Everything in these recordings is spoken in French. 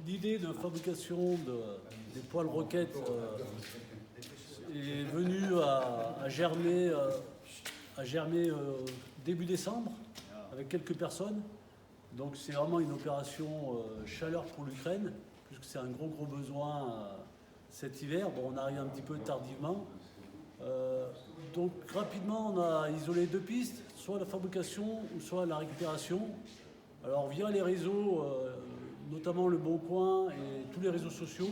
l'idée de fabrication des poêles roquettes est venue à germer début décembre avec quelques personnes. Donc c'est vraiment une opération chaleur pour l'Ukraine, puisque c'est un gros besoin cet hiver. Bon, on arrive un petit peu tardivement. Donc rapidement, on a isolé deux pistes, soit la fabrication ou soit la récupération. Alors via les réseaux, notamment Le Bon Coin et tous les réseaux sociaux,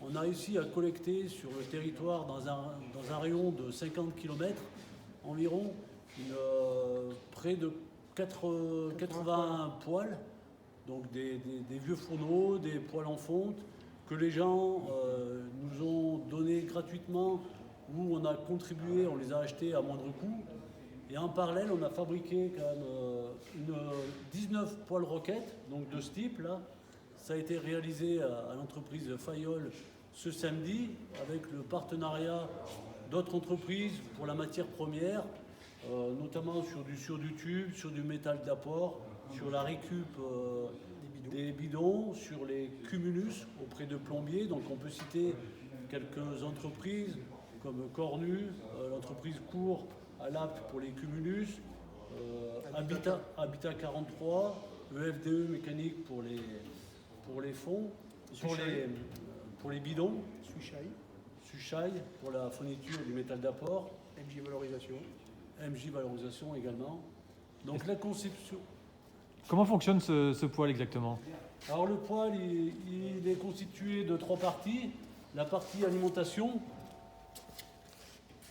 on a réussi à collecter sur le territoire, dans un rayon de 50 km environ, près de 80 poêles, donc des vieux fourneaux, des poêles en fonte, que les gens nous ont donnés gratuitement, où on a contribué, on les a achetés à moindre coût. Et en parallèle, on a fabriqué quand même 19 poêles roquettes, donc de ce type là. Ça a été réalisé à l'entreprise Fayol ce samedi, avec le partenariat d'autres entreprises pour la matière première, notamment sur du tube, sur du métal d'apport, sur la récup des bidons, sur les cumulus auprès de plombiers. Donc on peut citer quelques entreprises comme Cornu, l'entreprise Cour à Lapt pour les cumulus, Habitat 43, EFDE Mécanique pour les fonds, pour les bidons, Suchai pour la fourniture du métal d'apport, MJ Valorisation également. Donc la conception. Comment fonctionne ce poêle exactement? Alors le poêle, il est constitué de trois parties. La partie alimentation,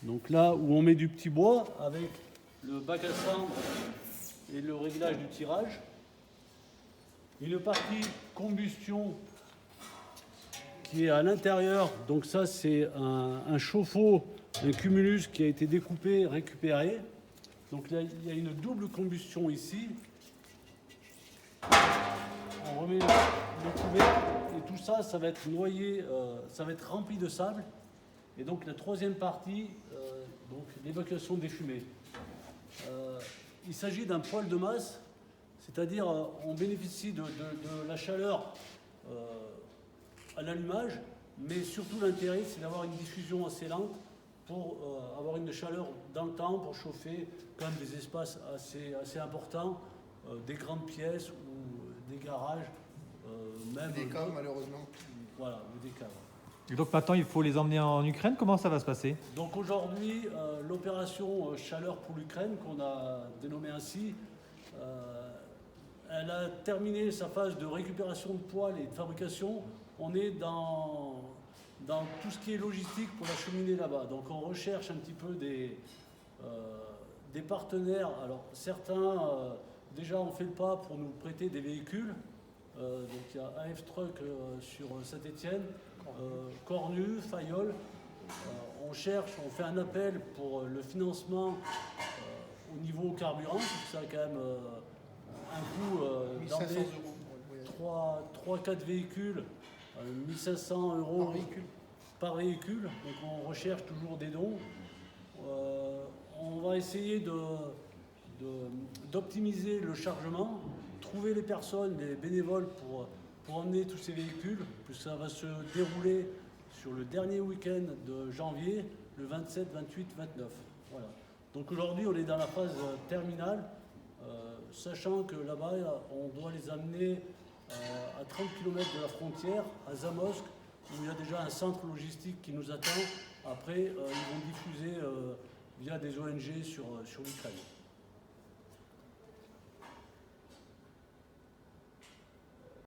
donc là où on met du petit bois avec le bac à cendre et le réglage du tirage. Une partie combustion qui est à l'intérieur, donc ça c'est un chauffe-eau, un cumulus qui a été découpé, récupéré. Donc là il y a une double combustion ici. On remet le couvercle et tout ça, ça va être noyé, ça va être rempli de sable. Et donc la troisième partie, donc l'évacuation des fumées. Il s'agit d'un poêle de masse, c'est-à-dire on bénéficie de la chaleur à l'allumage, mais surtout l'intérêt c'est d'avoir une diffusion assez lente pour avoir une chaleur dans le temps, pour chauffer quand même des espaces assez importants, des grandes pièces ou des garages, même des caves malheureusement. Voilà, ou des caves. Et donc maintenant il faut les emmener en Ukraine, comment ça va se passer? Donc aujourd'hui, l'opération Chaleur pour l'Ukraine, qu'on a dénommée ainsi, elle a terminé sa phase de récupération de poêles et de fabrication. On est dans tout ce qui est logistique pour l'acheminer là-bas. Donc on recherche un petit peu des partenaires. Alors certains déjà ont fait le pas pour nous prêter des véhicules. Donc il y a AF Truck sur Saint-Étienne, Cornu, Fayol. On fait un appel pour le financement au niveau carburant, ça a quand même un coût dans 3-4 véhicules, 1500 € par véhicule. Donc on recherche toujours des dons. On va essayer d'optimiser le chargement, trouver les personnes, les bénévoles pour emmener tous ces véhicules, puisque ça va se dérouler sur le dernier week-end de janvier, le 27, 28, 29. Voilà. Donc aujourd'hui, on est dans la phase terminale, sachant que là-bas, on doit les amener à 30 km de la frontière, à Zamosk, où il y a déjà un centre logistique qui nous attend. Après, ils vont diffuser via des ONG sur l'Ukraine.